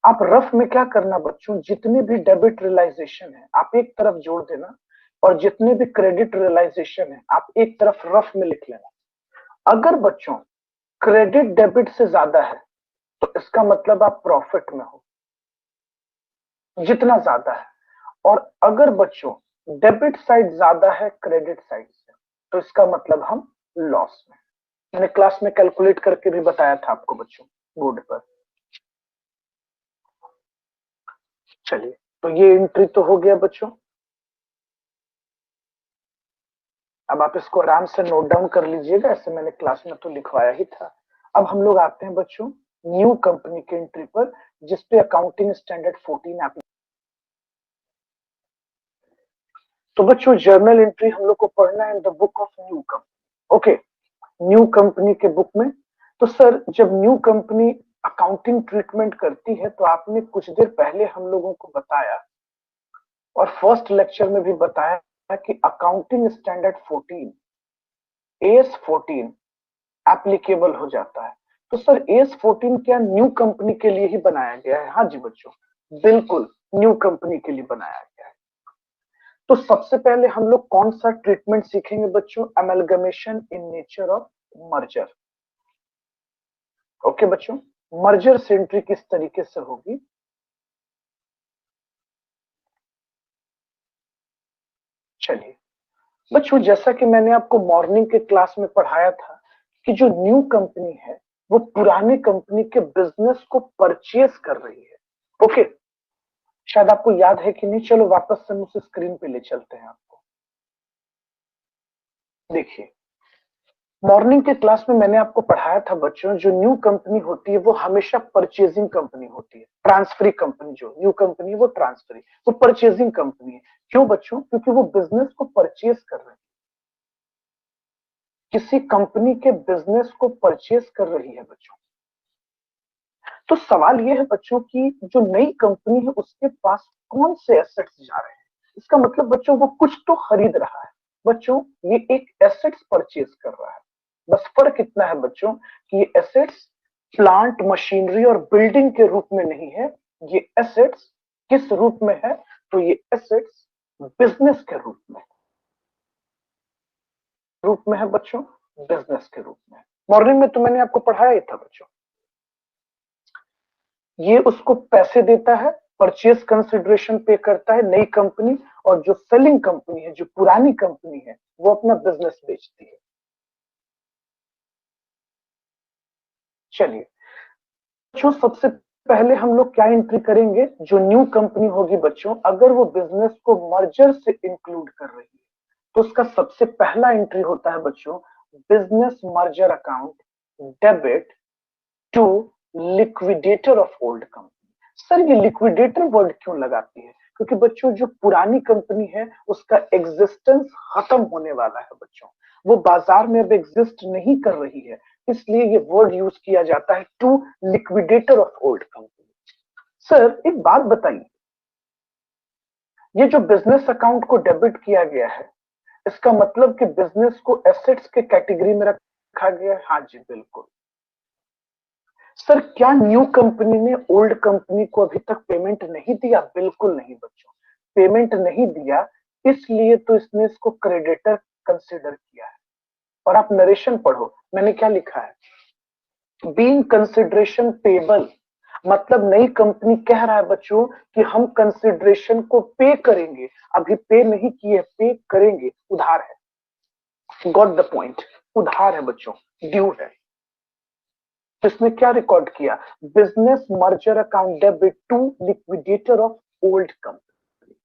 आप रफ में क्या करना बच्चों, जितने भी डेबिट रियलाइजेशन है आप एक तरफ जोड़ देना, और जितने भी क्रेडिट रियलाइजेशन है आप एक तरफ रफ में लिख लेना। अगर बच्चों क्रेडिट डेबिट से ज्यादा है तो इसका मतलब आप प्रॉफिट में हो, जितना ज्यादा है। और अगर बच्चों डेबिट साइड ज्यादा है क्रेडिट साइड से, तो इसका मतलब हम लॉस में। मैंने क्लास में कैलकुलेट करके भी बताया था आपको बच्चों बोर्ड पर। चलिए, तो ये एंट्री तो हो गया बच्चों। अब आप इसको आराम से नोट डाउन कर लीजिएगा, ऐसे मैंने क्लास में तो लिखवाया ही था। अब हम लोग आते हैं बच्चों न्यू कंपनी के एंट्री पर, जिसपे अकाउंटिंग स्टैंडर्ड 14 एप्लीकेशन। तो बच्चों जर्नल एंट्री हम लोग को पढ़ना है in the book of new company. Okay, new company के बुक में। तो सर जब न्यू कंपनी अकाउंटिंग ट्रीटमेंट करती है, तो आपने कुछ देर पहले हम लोगों को बताया और फर्स्ट लेक्चर में भी बताया कि अकाउंटिंग स्टैंडर्ड 14 एएस 14 एप्लीकेबल हो जाता है। तो सर एएस 14 क्या न्यू कंपनी के लिए ही बनाया गया है? हाँ जी बच्चों, बिल्कुल न्यू कंपनी के लिए बनाया गया है। तो सबसे पहले हम लोग कौन सा ट्रीटमेंट सीखेंगे बच्चों? Amalgamation in nature of merger. Okay बच्चों, मर्जर से एंट्री किस तरीके से होगी। चलिए बच्चों, जैसा कि मैंने आपको मॉर्निंग के क्लास में पढ़ाया था कि जो न्यू कंपनी है वो पुरानी कंपनी के बिजनेस को परचेज कर रही है। ओके, शायद आपको याद है कि नहीं, चलो वापस से हम उस स्क्रीन पे ले चलते हैं आपको। देखिए, मॉर्निंग के क्लास में मैंने आपको पढ़ाया था बच्चों, जो न्यू कंपनी होती है वो हमेशा परचेजिंग कंपनी होती है। ट्रांसफरी कंपनी, जो न्यू कंपनी है वो ट्रांसफरी, वो परचेजिंग कंपनी है। क्यों बच्चों? क्योंकि वो बिजनेस को परचेज कर रही है, किसी कंपनी के बिजनेस को परचेज कर रही है बच्चों। तो सवाल ये है बच्चों की जो नई कंपनी है उसके पास कौन से एसेट्स जा रहे हैं। इसका मतलब बच्चों वो कुछ तो खरीद रहा है। बच्चों ये एक एसेट्स परचेज कर रहा है। बस फर्क इतना है बच्चों कि ये एसेट्स प्लांट मशीनरी और बिल्डिंग के रूप में नहीं है। ये एसेट्स किस रूप में है? तो ये एसेट्स बिजनेस के रूप में है बच्चों, बिजनेस के रूप में। मॉर्निंग में तो मैंने आपको पढ़ाया ही था बच्चों। ये उसको पैसे देता है, परचेज कंसिडरेशन पे करता है नई कंपनी, और जो सेलिंग कंपनी है, जो पुरानी कंपनी है, वो अपना बिजनेस बेचती है। चलिए बच्चों, सबसे पहले हम लोग क्या एंट्री करेंगे? जो न्यू कंपनी होगी बच्चों, अगर वो बिजनेस को मर्जर से इंक्लूड कर रही है, तो उसका सबसे पहला एंट्री होता है बच्चों business merger account debit to liquidator of old company. Sir ये लिक्विडेटर वर्ड क्यों लगाती है? क्योंकि बच्चों जो पुरानी कंपनी है उसका एग्जिस्टेंस खत्म होने वाला है बच्चों, वो बाजार में अब एग्जिस्ट नहीं कर रही है, इसलिए ये वर्ड यूज किया जाता है to liquidator of old company. Sir एक बात बताइए, ये जो बिजनेस अकाउंट को डेबिट किया गया है, इसका मतलब कि बिजनेस को एसेट्स के कैटेगरी में रखा गया है? हाँ जी बिल्कुल। सर क्या न्यू कंपनी ने ओल्ड कंपनी को अभी तक पेमेंट नहीं दिया? बिल्कुल नहीं बच्चों, पेमेंट नहीं दिया, इसलिए तो इसने इसको क्रेडिटर कंसिडर किया है। और आप नरेशन पढ़ो, मैंने क्या लिखा है, बीइंग कंसिडरेशन पेबल। मतलब नई कंपनी कह रहा है बच्चों कि हम कंसिडरेशन को पे करेंगे, अभी पे नहीं किए, पे करेंगे, उधार है। गॉट द पॉइंट, उधार है बच्चों, ड्यू है। इसने क्या रिकॉर्ड किया? Business merger account debit to liquidator of old company.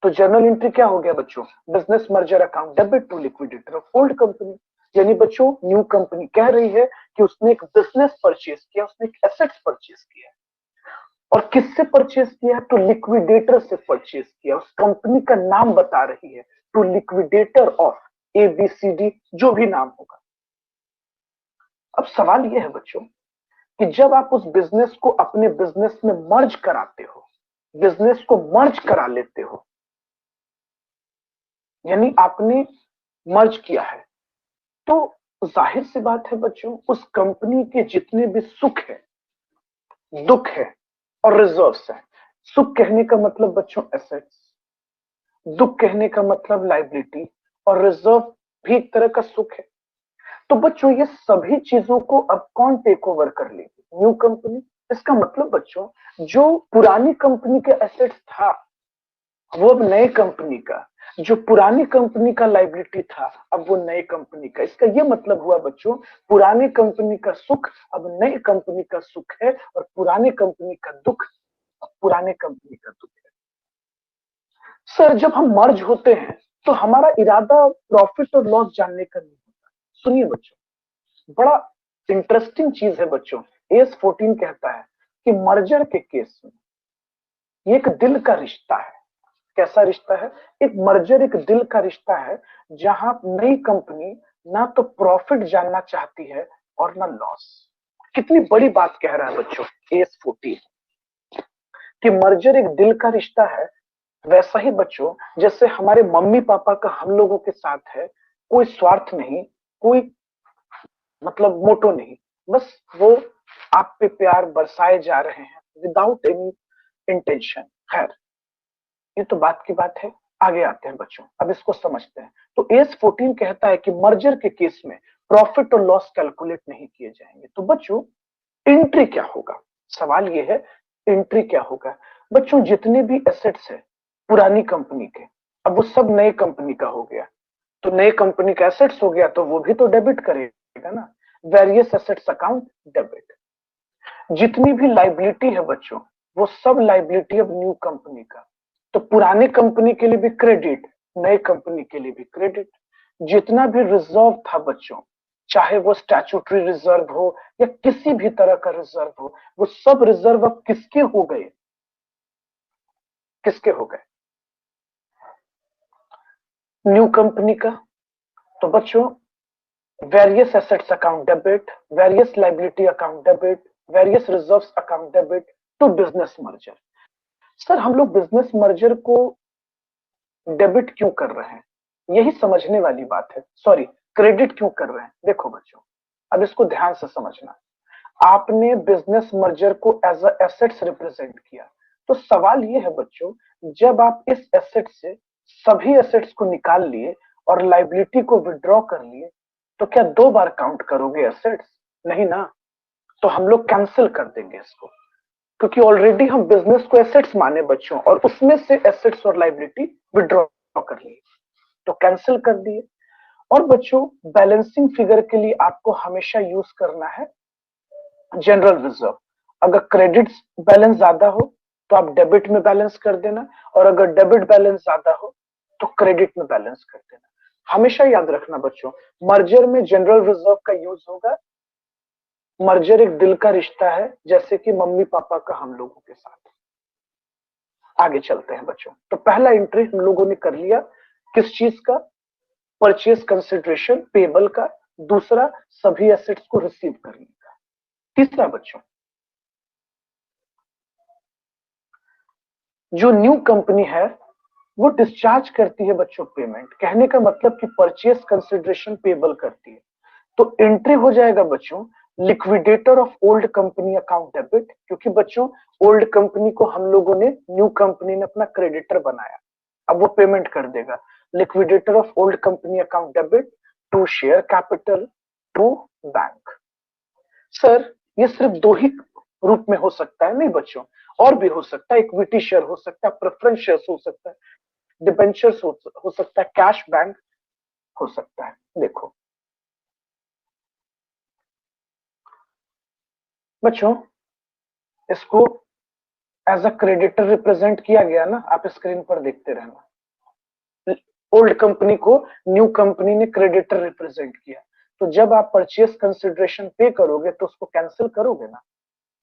तो जर्नल एंट्री क्या हो गया बच्चों? Business merger account debit to liquidator of old company. यानी बच्चों न्यू कंपनी कह रही है कि उसने एक बिजनेस परचेज किया, उसने एक एसेट्स परचेज किया, और किससे परचेज किया? टू लिक्विडेटर से परचेज किया। उस कंपनी का नाम बता रही है, टू लिक्विडेटर ऑफ ABCD, जो भी नाम होगा। अब सवाल यह है बच्चों कि जब आप उस बिजनेस को अपने बिजनेस में मर्ज कराते हो, बिजनेस को मर्ज करा लेते हो, यानी आपने मर्ज किया है, तो जाहिर सी बात है बच्चों, उस कंपनी के जितने भी सुख है, दुख है और रिजर्व्स है। सुख कहने का मतलब बच्चों एसेट्स, दुख कहने का मतलब लाइबिलिटी, और रिजर्व भी एक तरह का सुख है। तो बच्चों ये सभी चीजों को अब कौन टेक ओवर कर लेगी? New company. इसका मतलब बच्चों जो पुरानी कंपनी के एसेट्स था वो अब नए कंपनी का, जो पुरानी कंपनी का लाइबिलिटी था अब वो नए कंपनी का। इसका ये मतलब हुआ बच्चों, पुरानी कंपनी का सुख अब नई कंपनी का सुख है, और पुरानी कंपनी का दुख अब पुराने कंपनी का दुख है। सर जब हम मर्ज होते हैं तो हमारा इरादा प्रॉफिट और लॉस जानने का नहीं होता। सुनिए बच्चों, बड़ा इंटरेस्टिंग चीज है बच्चों। AS14 कहता है कि मर्जर के केस में ये एक दिल का रिश्ता है। कैसा रिश्ता है? एक मर्जर एक दिल का रिश्ता है, जहां नई कंपनी ना तो प्रॉफिट जानना चाहती है और ना लॉस। कितनी बड़ी बात कह रहा है बच्चों AS14, कि मर्जर एक दिल का रिश्ता है। वैसा ही बच्चों जैसे हमारे मम्मी पापा का हम लोगों के साथ है, कोई स्वार्थ नहीं, कोई मतलब मोटो नहीं, बस वो आप पे प्यार बरसाए जा रहे हैं विदाउट एनी इंटेंशन। खैर ये तो बात की बात है, आगे आते हैं बच्चों, अब इसको समझते हैं। तो AS14 कहता है कि मर्जर के केस में प्रॉफिट और लॉस कैलकुलेट नहीं किए जाएंगे। तो बच्चों एंट्री क्या होगा? सवाल ये है एंट्री क्या होगा? बच्चों जितने भी एसेट्स है पुरानी कंपनी के, अब वो सब नए कंपनी का हो गया, तो नए कंपनी का एसेट्स हो गया तो वो भी तो डेबिट करेगा ना। Various assets account debit. जितनी भी लाइबिलिटी है बच्चों वो सब लाइबिलिटी अब न्यू कंपनी का, तो पुराने कंपनी के लिए भी क्रेडिट, नए कंपनी के लिए भी क्रेडिट। जितना भी रिजर्व था बच्चों, चाहे वो स्टैट्यूटरी रिजर्व हो या किसी भी तरह का रिजर्व हो, वो सब रिजर्व अब किसके हो गए? किसके हो गए? न्यू कंपनी का। तो बच्चों various assets account debit, various liability account debit, various reserves account debit to business merger. Sir हम लोग बिजनेस मर्जर को डेबिट क्यों कर रहे हैं? यही समझने वाली बात है। सॉरी, क्रेडिट क्यों कर रहे हैं? देखो बच्चों, अब इसको ध्यान से समझना। आपने बिजनेस मर्जर को एज अ एसेट्स रिप्रेजेंट किया, तो सवाल ये है बच्चों, जब आप इस एसेट से सभी एसेट्स को निकाल लिए और लाइबिलिटी को विड्रॉ कर लिए, तो क्या दो बार काउंट करोगे एसेट्स? नहीं ना। तो हम लोग कैंसिल कर देंगे इसको, क्योंकि ऑलरेडी हम बिजनेस को एसेट्स माने बच्चों, और उसमें से एसेट्स और लाइबिलिटी विड्रॉ कर ली, तो कैंसिल कर दिए। और बच्चों बैलेंसिंग फिगर के लिए आपको हमेशा यूज करना है जनरल रिजर्व। अगर क्रेडिट बैलेंस ज्यादा हो तो आप डेबिट में बैलेंस कर देना, और अगर डेबिट बैलेंस ज्यादा हो तो क्रेडिट में बैलेंस कर देना। हमेशा याद रखना बच्चों, मर्जर में जनरल रिजर्व का यूज होगा। मर्जर एक दिल का रिश्ता है, जैसे कि मम्मी पापा का हम लोगों के साथ। आगे चलते हैं बच्चों। तो पहला एंट्री हम लोगों ने कर लिया, किस चीज का? परचेज कंसिडरेशन पेबल का। दूसरा सभी एसेट्स को रिसीव करने का। तीसरा बच्चों, जो न्यू कंपनी है वो डिस्चार्ज करती है बच्चों पेमेंट। कहने का मतलब कि परचेज कंसिडरेशन पेबल करती है, तो एंट्री हो जाएगा बच्चों liquidator of old company account debit, क्योंकि बच्चों ओल्ड कंपनी को हम लोगों ने न्यू कंपनी ने अपना क्रेडिटर बनाया, अब वो पेमेंट कर देगा। Liquidator of old company account debit to share capital to bank. Sir ये सिर्फ दो ही रूप में हो सकता है? नहीं बच्चों, और भी हो सकता है। इक्विटी शेयर हो सकता है, प्रेफरेंस शेयर हो सकता है, डिबेंचर्स हो सकता है, कैश बैंक हो सकता है। देखो बच्चों, इसको एज अ क्रेडिटर रिप्रेजेंट किया गया ना, आप स्क्रीन पर देखते रहना। ओल्ड कंपनी को न्यू कंपनी ने क्रेडिटर रिप्रेजेंट किया, तो जब आप परचेस कंसिडरेशन पे करोगे तो उसको कैंसिल करोगे ना,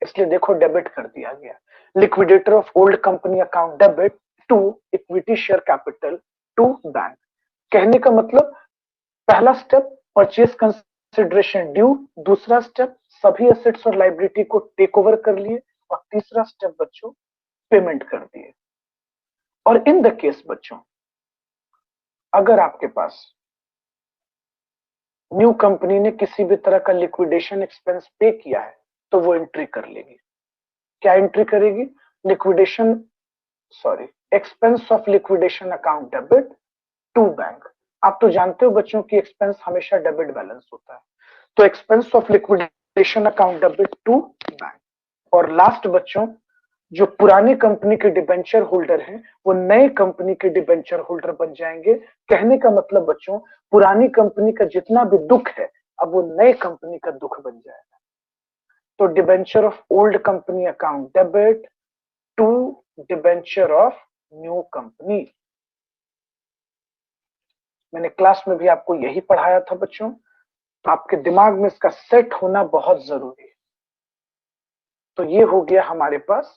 इसलिए देखो डेबिट कर दिया गया। Liquidator of old company account debit to equity share capital to bank. कहने का मतलब पहला स्टेप परचेस कंसिडरेशन ड्यू, दूसरा स्टेप सभी एसेट्स और लाइबिलिटी को टेक ओवर कर लिए, और तीसरा स्टेप बच्चों पेमेंट कर दिए। और इन द केस बच्चों, अगर आपके पास न्यू कंपनी ने किसी भी तरह का लिक्विडेशन एक्सपेंस पे किया है तो वो एंट्री कर लेगी। क्या एंट्री करेगी? Liquidation, sorry, expense of liquidation account debit to bank. आप तो जानते हो बच्चों की एक्सपेंस हमेशा डेबिट बैलेंस होता है, तो expense of liquidation account debit to bank. और लास्ट बच्चों, जो पुरानी कंपनी के डिबेंचर होल्डर हैं वो नए कंपनी के डिबेंचर होल्डर बन जाएंगे। कहने का मतलब बच्चों, पुरानी कंपनी का जितना भी दुख है अब वो नए कंपनी का दुख बन जाएगा। तो debenture of old company account debit to debenture of new company. मैंने क्लास में भी आपको यही पढ़ाया था बच्चों, तो आपके दिमाग में इसका सेट होना बहुत जरूरी है। तो ये हो गया हमारे पास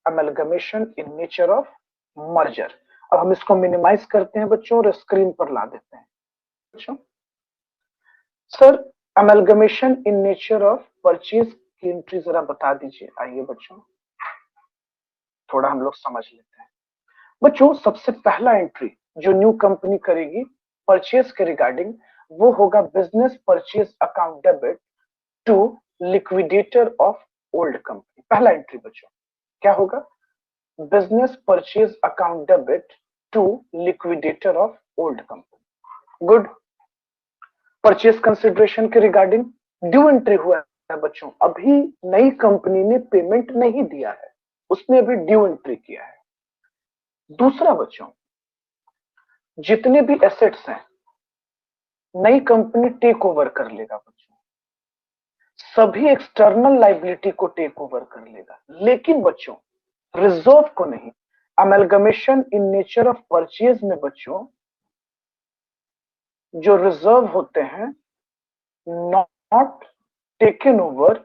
amalgamation in nature of merger. अब हम इसको मिनिमाइज करते हैं बच्चों और स्क्रीन पर ला देते हैं। बच्चों sir, amalgamation in nature of purchase की एंट्री जरा बता दीजिए। आइए बच्चों थोड़ा हम लोग समझ लेते हैं। बच्चों सबसे पहला एंट्री जो न्यू कंपनी करेगी परचेज के रिगार्डिंग, वो होगा business purchase account debit to liquidator of old company. पहला एंट्री बच्चों क्या होगा? Business purchase account debit to liquidator of old company. Good. Purchase consideration के रिगार्डिंग ड्यू एंट्री हुआ है बच्चों, अभी नई कंपनी ने पेमेंट नहीं दिया है, उसने अभी ड्यू एंट्री किया है। दूसरा बच्चों, जितने भी एसेट्स हैं नई कंपनी टेक ओवर कर लेगा बच्चों, सभी एक्सटर्नल लाइबिलिटी को टेक ओवर कर लेगा, लेकिन बच्चों रिजर्व को नहीं। Amalgamation in nature of purchase में बच्चों जो रिजर्व होते हैं not taken over,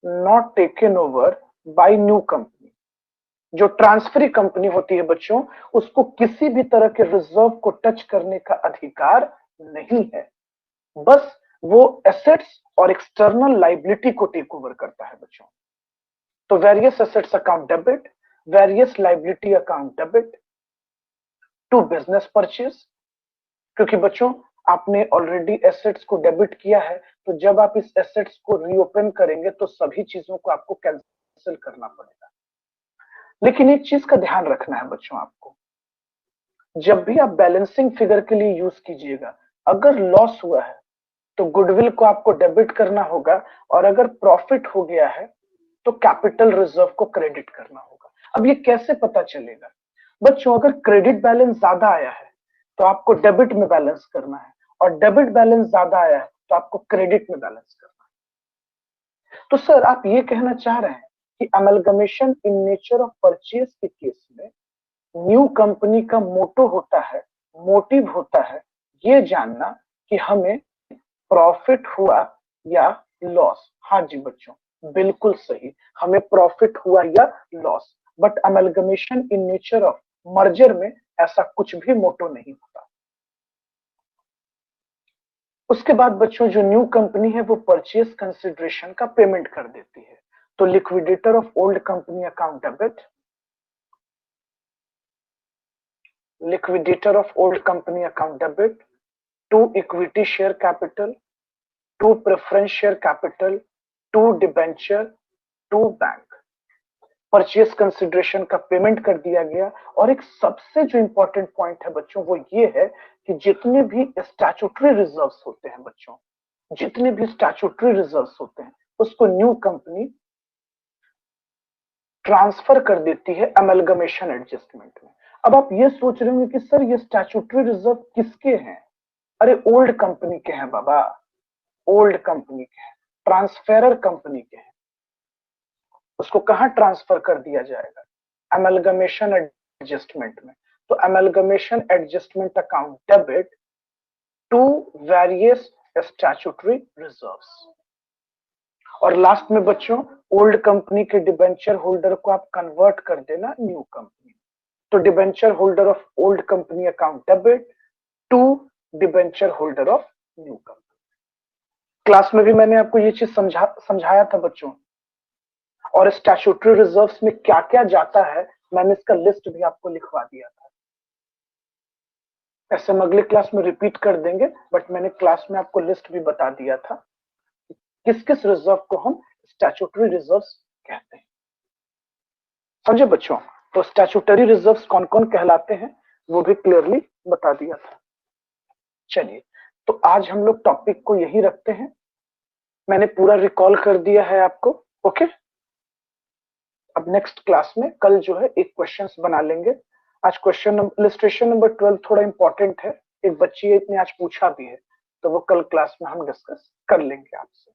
not taken over by new company. जो ट्रांसफरी कंपनी होती है बच्चों, उसको किसी भी तरह के रिजर्व को टच करने का अधिकार नहीं है, बस वो एसेट्स और एक्सटर्नल लाइबिलिटी को टेक ओवर करता है बच्चों। तो various assets account debit, various liability account debit to business purchase. क्योंकि बच्चों आपने ऑलरेडी एसेट्स को डेबिट किया है, तो जब आप इस एसेट्स को रीओपन करेंगे तो सभी चीजों को आपको कैंसिल करना पड़ेगा। लेकिन एक चीज का ध्यान रखना है बच्चों आपको, जब भी आप बैलेंसिंग फिगर के लिए यूज कीजिएगा, अगर लॉस हुआ है तो गुडविल को आपको डेबिट करना होगा, और अगर प्रॉफिट हो गया है तो कैपिटल रिजर्व को क्रेडिट करना होगा। अब ये कैसे पता चलेगा बच्चों? अगर क्रेडिट बैलेंस ज्यादा आया है तो आपको डेबिट में बैलेंस करना है, और डेबिट बैलेंस ज्यादा आया है तो आपको क्रेडिट में बैलेंस करना है। तो सर आप ये कहना चाह रहे हैं कि amalgamation in nature of purchase के केस में न्यू कंपनी का मोटो होता है, मोटिव होता है ये जानना कि हमें प्रॉफिट हुआ या लॉस। हाँ जी बच्चों, बिल्कुल सही, हमें प्रॉफिट हुआ या loss. But amalgamation in nature of merger में ऐसा कुछ भी मोटो नहीं होता। उसके बाद बच्चों जो न्यू कंपनी है वो परचेज कंसिडरेशन का पेमेंट कर देती है। तो liquidator of old company account debit, liquidator of old company account debit to equity share capital to preference share capital to debenture to bank. Purchase consideration का payment कर दिया गया। और एक सबसे जो इंपॉर्टेंट पॉइंट है बच्चों वो ये है कि जितने भी स्टैट्यूटरी रिजर्व्स होते हैं बच्चों, जितने भी स्टैट्यूटरी रिजर्व्स होते हैं उसको न्यू कंपनी ट्रांसफर कर देती है अमेलगमेशन एडजस्टमेंट में। अब आप ये सोच रहे होंगे कि सर ये स्टैट्यूटरी रिजर्व किसके हैं? अरे ओल्ड कंपनी के हैं बाबा, ओल्ड कंपनी के हैं, ट्रांसफेरर कंपनी के हैं। उसको कहां ट्रांसफर कर दिया जाएगा? अमेलगमेशन एडजस्टमेंट में। तो amalgamation adjustment account debit to various statutory reserves. और लास्ट में बच्चों, ओल्ड कंपनी के डिबेंचर होल्डर को आप कन्वर्ट कर देना न्यू कंपनी। तो debenture holder of old company account debit to debenture holder of new company. Class में भी मैंने आपको ये चीज समझाया था बच्चों। और स्टैट्यूटरी रिजर्व्स में क्या क्या जाता है मैंने इसका लिस्ट भी आपको लिखवा दिया था। ऐसे हम अगले क्लास में रिपीट कर देंगे, बट मैंने क्लास में आपको लिस्ट भी बता दिया था किस किस रिजर्व को हम स्टैट्यूटरी रिजर्व्स कहते हैं। समझे बच्चों? तो स्टैट्यूटरी रिजर्व्स कौन कौन कहलाते हैं वो भी क्लियरली बता दिया था। चलिए, तो आज हम लोग टॉपिक को यही रखते हैं। मैंने पूरा रिकॉल कर दिया है आपको। ओके, अब नेक्स्ट क्लास में कल जो है एक क्वेश्चंस बना लेंगे। आज क्वेश्चन इलस्ट्रेशन नंबर 12 थोड़ा इंपॉर्टेंट है, एक बच्ची ने आज पूछा भी है, तो वो कल क्लास में हम डिस्कस कर लेंगे आपसे।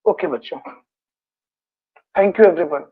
ओके बच्चों, थैंक यू एवरीवन।